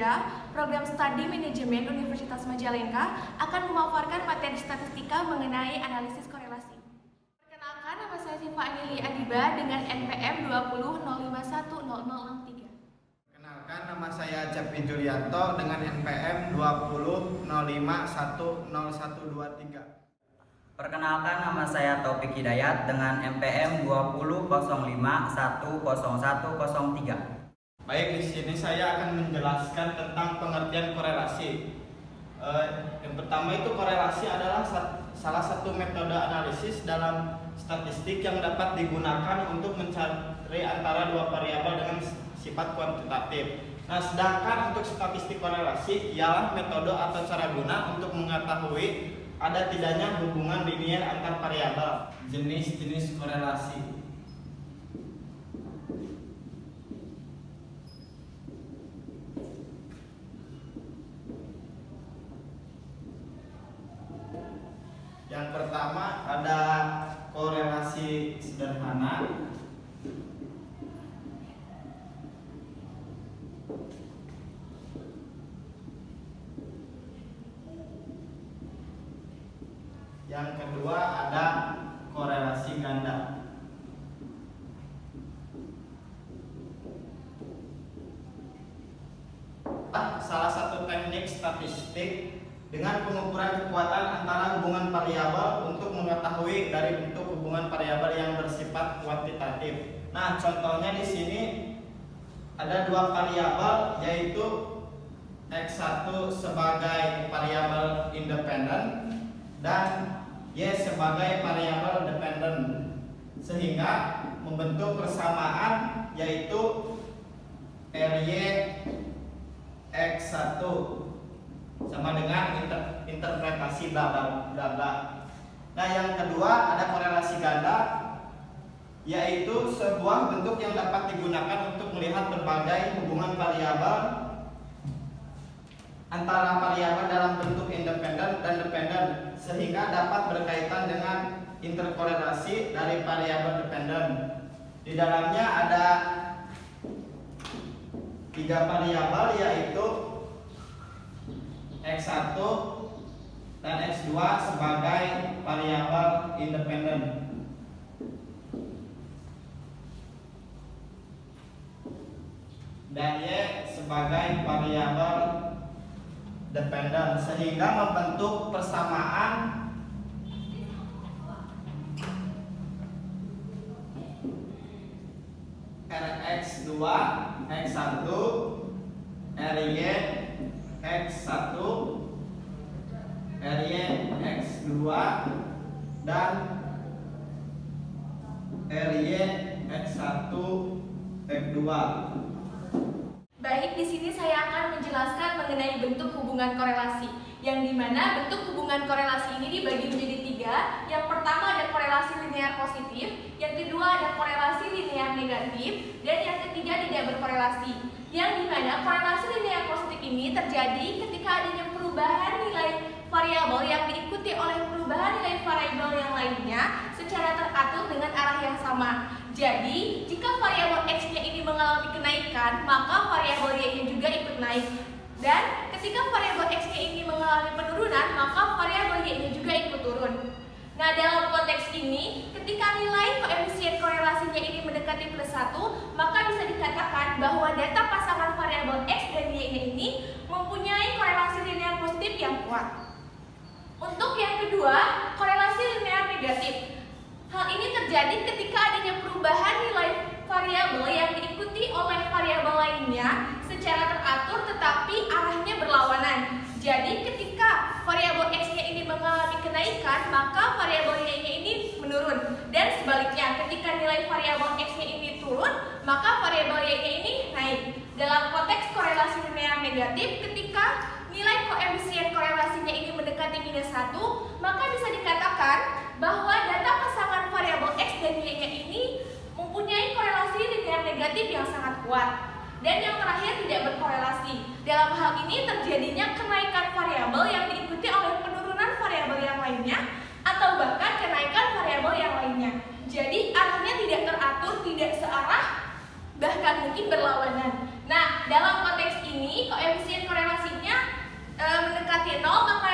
3, Program Studi Manajemen Universitas Majalengka akan memaparkan materi statistika mengenai analisis korelasi. Perkenalkan, nama saya Siva Anili Adiba dengan NPM 20.051.0063. Perkenalkan, nama saya Cepi Julianto dengan NPM 20.051.0123. Perkenalkan, nama saya Taufik Hidayat dengan NPM 20.05.101.03. Baik, di sini saya akan menjelaskan tentang pengertian korelasi. Yang pertama itu korelasi adalah salah satu metode analisis dalam statistik yang dapat digunakan untuk mencari antara dua variabel dengan sifat kuantitatif. Nah, sedangkan untuk statistik korelasi ialah metode atau cara guna untuk mengetahui ada tidaknya hubungan linier antar variabel. Jenis-jenis korelasi. Yang pertama ada korelasi sederhana. Yang kedua ada korelasi ganda. Salah satu teknik statistik dengan pengukuran kekuatan antara hubungan variabel untuk mengetahui dari bentuk hubungan variabel yang bersifat kuantitatif. Nah, contohnya di sini ada dua variabel, yaitu X1 sebagai variabel independen dan Y sebagai variabel dependen, sehingga membentuk persamaan yaitu RY X1 sama dengan interpretasi bla bla bla. Nah, yang kedua ada korelasi ganda, yaitu sebuah bentuk yang dapat digunakan untuk melihat berbagai hubungan variabel antara variabel dalam bentuk independen dan dependen, sehingga dapat berkaitan dengan interkorelasi dari variabel dependen. Di dalamnya ada 3 variabel, yaitu X1 dan X2 sebagai variabel independen. Dan Y sebagai variabel dependen, sehingga membentuk persamaan Rx2 X1 Ry X1 Ry X2 dan Ry X1 X2. Baik, di sini saya akan menjelaskan mengenai bentuk hubungan korelasi, yang dimana bentuk hubungan korelasi ini dibagi menjadi 3. Yang pertama ada korelasi linear positif, yang kedua ada korelasi linear negatif, dan yang ketiga tidak berkorelasi. Yang dimana korelasi linear positif ini terjadi ketika adanya perubahan nilai variabel yang diikuti oleh perubahan nilai variabel yang lainnya secara teratur dengan arah yang sama. Jadi, jika variabel X-nya ini mengalami kenaikan, maka variabel Y-nya juga ikut naik. Dan ketika variabel X-nya ini mengalami penurunan, maka variabel Y-nya juga ikut turun. Nah, dalam konteks ini, ketika nilai koefisien korelasinya ini mendekati +1, maka bisa dikatakan bahwa data pasangan variabel X dan Y-nya ini mempunyai korelasi linear positif yang kuat. Untuk yang kedua, korelasi linear negatif. Hal ini terjadi ketika adanya perubahan nilai variabel yang diikuti oleh variabel lainnya secara teratur tetapi arahnya berlawanan. Jadi ketika variabel X-nya ini mengalami kenaikan, maka variabel Y-nya ini menurun. Dan sebaliknya, ketika nilai variabel X-nya ini turun, maka variabel Y-nya ini naik. Dalam konteks korelasi linear negatif, ketika nilai koefisien korelasinya ini mendekati -1, maka bisa dikatakan bahwa data pasangan variabel X dan Y-nya ini mempunyai korelasi linear negatif yang sangat kuat. Dan yang terakhir tidak berkorelasi. Dalam hal ini terjadinya kenaikan variabel yang diikuti oleh penurunan variabel yang lainnya atau bahkan kenaikan variabel yang lainnya. Jadi arahnya tidak teratur, tidak searah, bahkan mungkin berlawanan. Nah, dalam konteks ini koefisien korelasinya mendekati 0, maka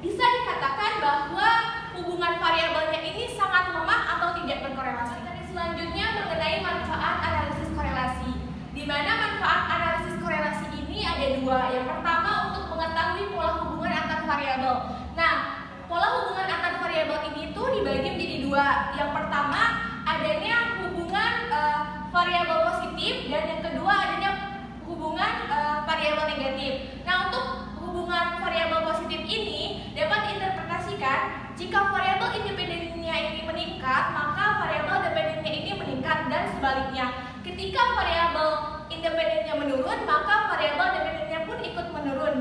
bisa dikatakan bahwa hubungan variabelnya ini sangat lemah atau tidak berkorelasi. Selanjutnya mengenai manfaat analisis korelasi, di mana manfaat analisis korelasi ini ada dua. Yang pertama untuk mengetahui pola hubungan antar variabel. Nah, pola hubungan antar variabel ini tuh dibagi menjadi dua. Yang pertama adanya hubungan variabel positif dan yang kedua adanya hubungan variabel negatif. Nah, untuk hubungan variabel positif ini dapat diinterpretasikan jika variabel independennya ini meningkat, maka variabel dependennya ini meningkat dan sebaliknya. Ketika variabel independennya menurun, maka variabel dependennya pun ikut menurun.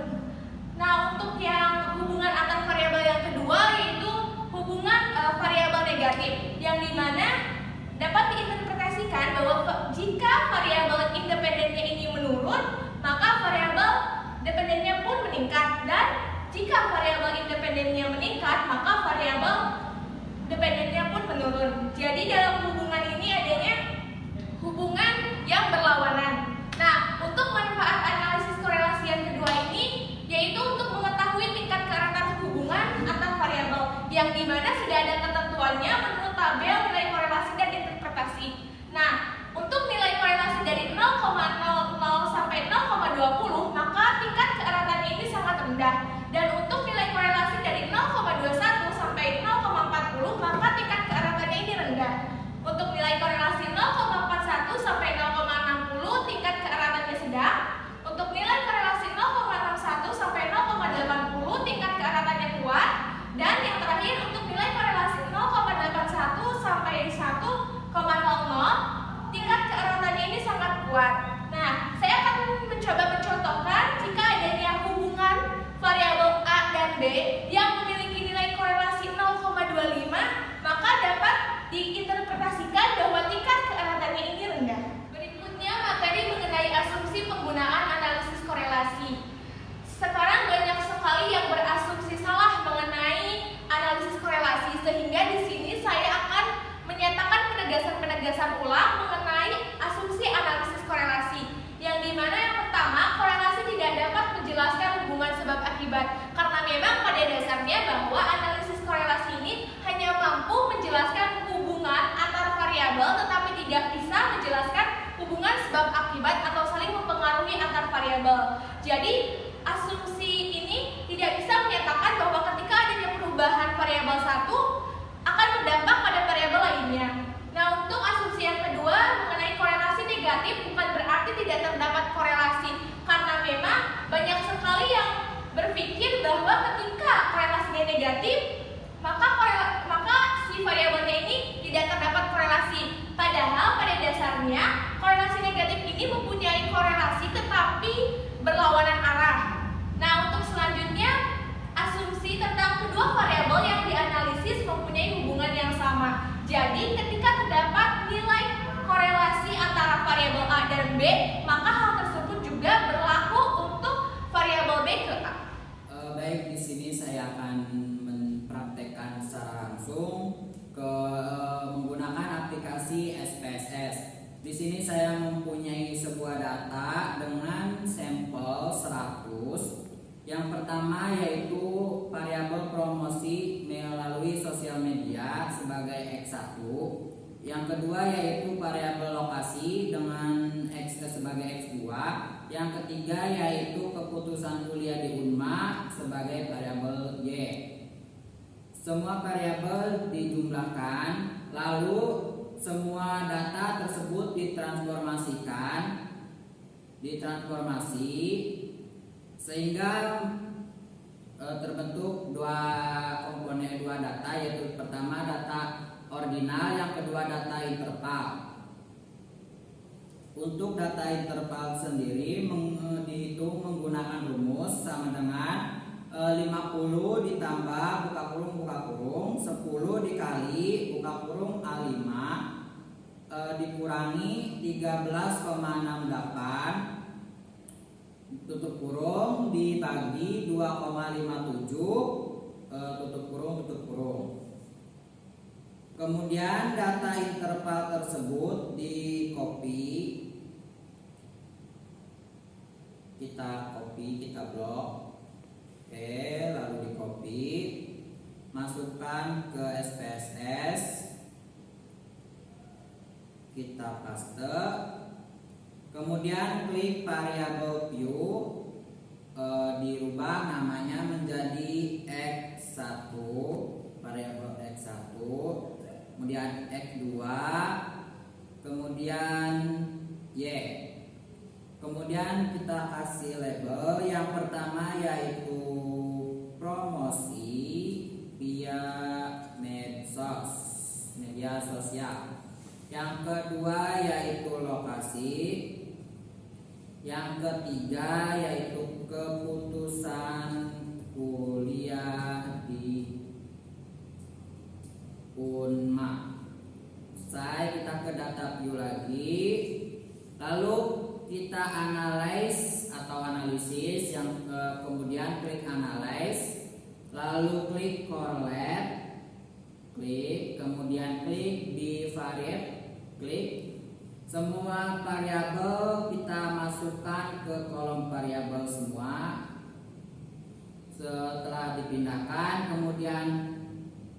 Nah, untuk yang hubungan antar variabel yang kedua yaitu hubungan variabel negatif, yang dimana dapat diinterpretasikan bahwa jika variabel independennya ini menurun, maka variabel dependennya pun meningkat, dan jika variabel independennya meningkat, maka variabel dependennya pun menurun. Jadi dalam hubungan ini adanya hubungan yang berlawanan. Nah, untuk manfaat analisis korelasi yang kedua ini yaitu untuk mengetahui tingkat keeratan hubungan antar variabel, yang dimana sudah ada ketentuannya menurut tabel nilai korelasi dan interpretasi. Nah, untuk nilai korelasi dari 0,00 sampai 0,20, maka tingkat keeratannya ini sangat rendah. Dan untuk nilai korelasi dari 0,21 sampai 0,40, maka tingkat keeratannya ini rendah. Untuk nilai korelasi 0,41 sampai 0,60, tingkat keeratannya sedang. Untuk nilai korelasi 0,61 sampai 0,80, tingkat keeratannya kuat. Dan yang terakhir untuk nilai korelasi 0,81 sampai 1,00, tingkat keeratannya ini sangat kuat. Nah, saya akan mencoba mencontohkan jika adanya hubungan variabel A dan B yang memiliki nilai korelasi 0,25, maka dapat diinterpretasikan bahwa tingkat keeratannya ini rendah. Berikutnya materi mengenai asumsi penggunaan analisis korelasi. Sekarang banyak sekali yang berasumsi salah mengenai analisis korelasi, sehingga di sini saya akan menyatakan penegasan ulang mengenai asumsi analisis korelasi, yang dimana yang pertama, korelasi tidak dapat menjelaskan hubungan sebab akibat, karena memang pada dasarnya bahwa analisis korelasi ini hanya mampu menjelaskan hubungan antar variabel, tetapi tidak bisa menjelaskan hubungan sebab akibat atau saling mempengaruhi antar variabel. Jadi asumsi ini tidak bisa menyatakan bahwa ketika adanya perubahan variabel satu akan berdampak pada variabel lainnya. Nah, untuk asumsi yang kedua mengenai korelasi negatif bukan berarti tidak terdapat korelasi, karena memang banyak sekali yang berpikir bahwa ketika korelasinya negatif, maka si variabelnya ini tidak terdapat korelasi. Padahal pada dasarnya korelasi negatif ini mempunyai korelasi tetapi berlawanan arah. Nah, untuk selanjutnya asumsi tentang kedua variabel yang dianalisis mempunyai hubungan yang sama. Jadi ketika terdapat nilai korelasi antara variabel A dan B, maka hal tersebut juga berlaku untuk variabel B ke A. Baik, di sini saya akan mempraktekkan secara langsung menggunakan aplikasi SPSS. Di sini saya mempunyai sebuah data dengan sampel 100. Yang pertama yaitu variabel promosi melalui sosial media sebagai X1. Yang kedua yaitu variabel lokasi dengan X sebagai X2. Yang ketiga yaitu keputusan kuliah di Unma sebagai variabel Y. Semua variabel dijumlahkan, lalu semua data tersebut ditransformasi sehingga terbentuk dua data, yaitu pertama data ordinal, yang kedua data interval. Untuk data interval sendiri dihitung menggunakan rumus sama dengan 50 ditambah buka kurung 10 dikali buka kurung A5 dikurangi 13,68 tutup kurung dibagi 2,57 tutup kurung. Kemudian data interval tersebut di copy kita copy, kita blok. Oke, lalu di copy, masukkan ke SPSS, kita paste, kemudian klik variabel view, dirubah namanya menjadi x1, variabel x1, kemudian x2, kemudian y. Kemudian kita kasih label yang pertama yaitu promosi via medsos, media sosial. Yang kedua yaitu lokasi. Yang ketiga yaitu keputusan kuliah di Unma. Selesai, kita ke data view lagi. Lalu kita analyze atau analisis, yang kemudian klik analyze, lalu klik correlate, klik, kemudian klik divariate, klik. Semua variabel kita masukkan ke kolom variabel semua. Setelah dipindahkan, kemudian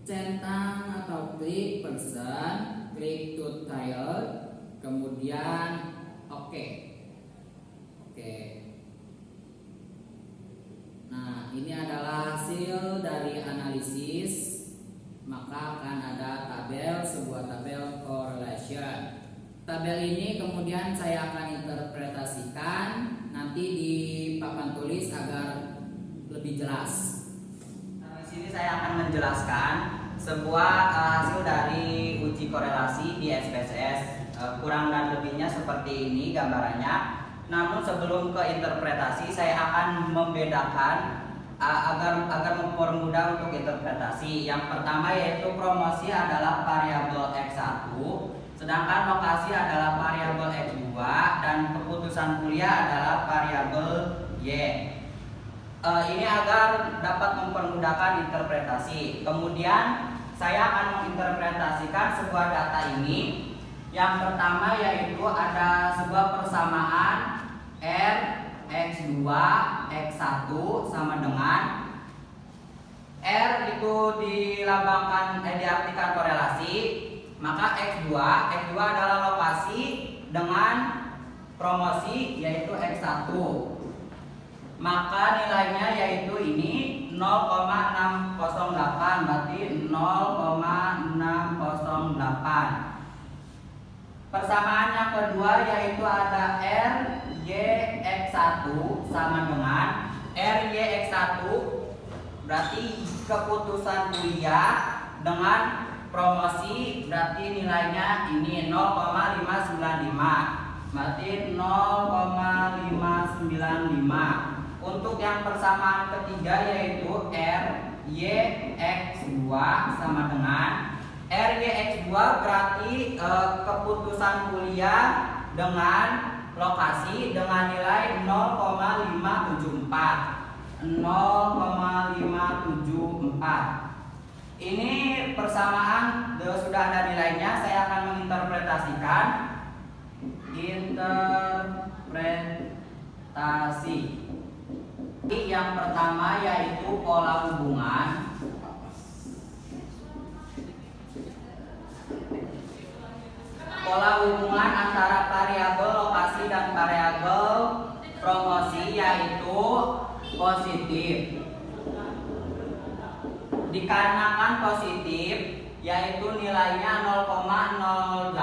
centang atau klik person, klik to child, kemudian oke. Nah, ini adalah hasil dari analisis. Maka akan ada tabel, sebuah tabel correlation. Tabel ini kemudian saya akan interpretasikan nanti di papan tulis agar lebih jelas. Nah, di sini saya akan menjelaskan sebuah hasil dari uji korelasi di SPSS. Kurang dan lebihnya seperti ini gambarannya. Namun sebelum ke interpretasi, saya akan membedakan agar mempermudah untuk interpretasi. Yang pertama yaitu promosi adalah variabel x1, sedangkan lokasi adalah variabel x2, dan keputusan kuliah adalah variabel y. Ini agar dapat mempermudahkan interpretasi. Kemudian saya akan menginterpretasikan sebuah data ini. Yang pertama yaitu ada sebuah persamaan R x2 x1 sama dengan R itu dilambangkan diartikan korelasi, maka x2 adalah lokasi dengan promosi yaitu x1. Maka nilainya yaitu ini 0,608, berarti 0,608. Persamaan yang kedua yaitu ada R Y x1 sama dengan R Y x1, berarti keputusan kuliah dengan promosi, berarti nilainya ini 0,595, berarti 0,595. Untuk yang persamaan ketiga yaitu R Y x2 sama dengan R Y x2, berarti keputusan kuliah dengan lokasi dengan nilai 0,574. Ini persamaan sudah ada nilainya. Saya akan menginterpretasikan. Interpretasi. Yang pertama yaitu pola hubungan. Pola hubungan antara variabel lokasi dan variabel promosi yaitu positif. Dikarenakan positif yaitu nilainya 0,608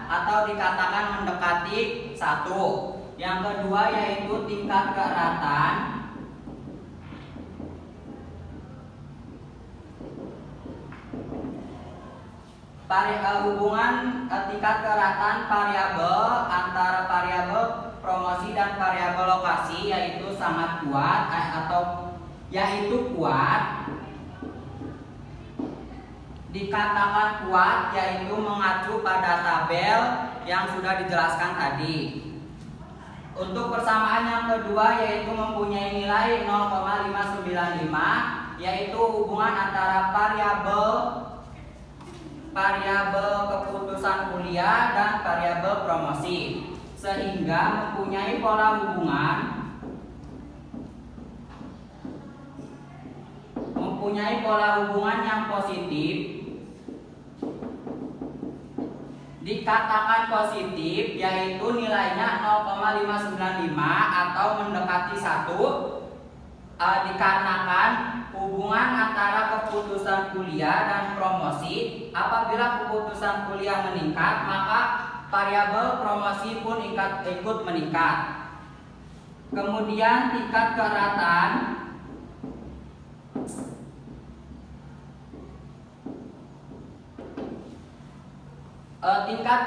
atau dikatakan mendekati 1. Yang kedua yaitu tingkat keeratan. Hubungan tingkat keeratan variabel antara variabel promosi dan variabel lokasi yaitu sangat kuat kuat. Dikatakan kuat yaitu mengacu pada tabel yang sudah dijelaskan tadi. Untuk persamaan yang kedua yaitu mempunyai nilai 0,595, yaitu hubungan antara variabel keputusan kuliah dan variabel promosi. sehingga mempunyai pola hubungan yang positif. Dikatakan positif yaitu nilainya 0,595 atau mendekati 1, dikarenakan hubungan antara keputusan kuliah dan promosi. Apabila keputusan kuliah meningkat, maka variabel promosi pun ikut meningkat. Kemudian tingkat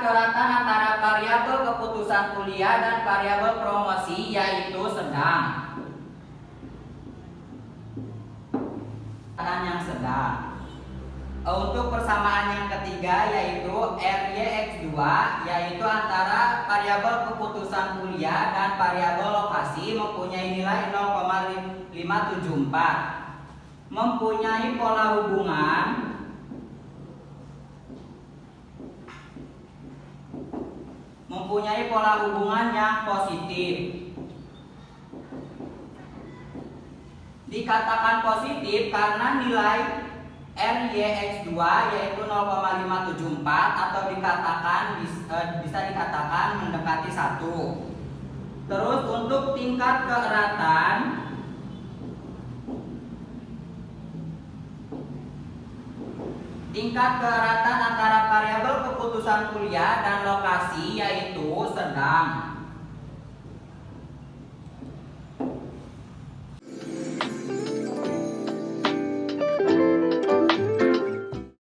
keeratan antara variabel keputusan kuliah dan variabel promosi yaitu sedang. Yang sedang. Untuk persamaan yang ketiga yaitu RYX2, yaitu antara variabel keputusan kuliah dan variabel lokasi mempunyai nilai 0,574, mempunyai pola hubungan yang positif. Dikatakan positif karena nilai RYX2 yaitu 0,574 atau bisa dikatakan mendekati 1. Terus untuk tingkat keeratan antara variabel keputusan kuliah dan lokasi yaitu sedang.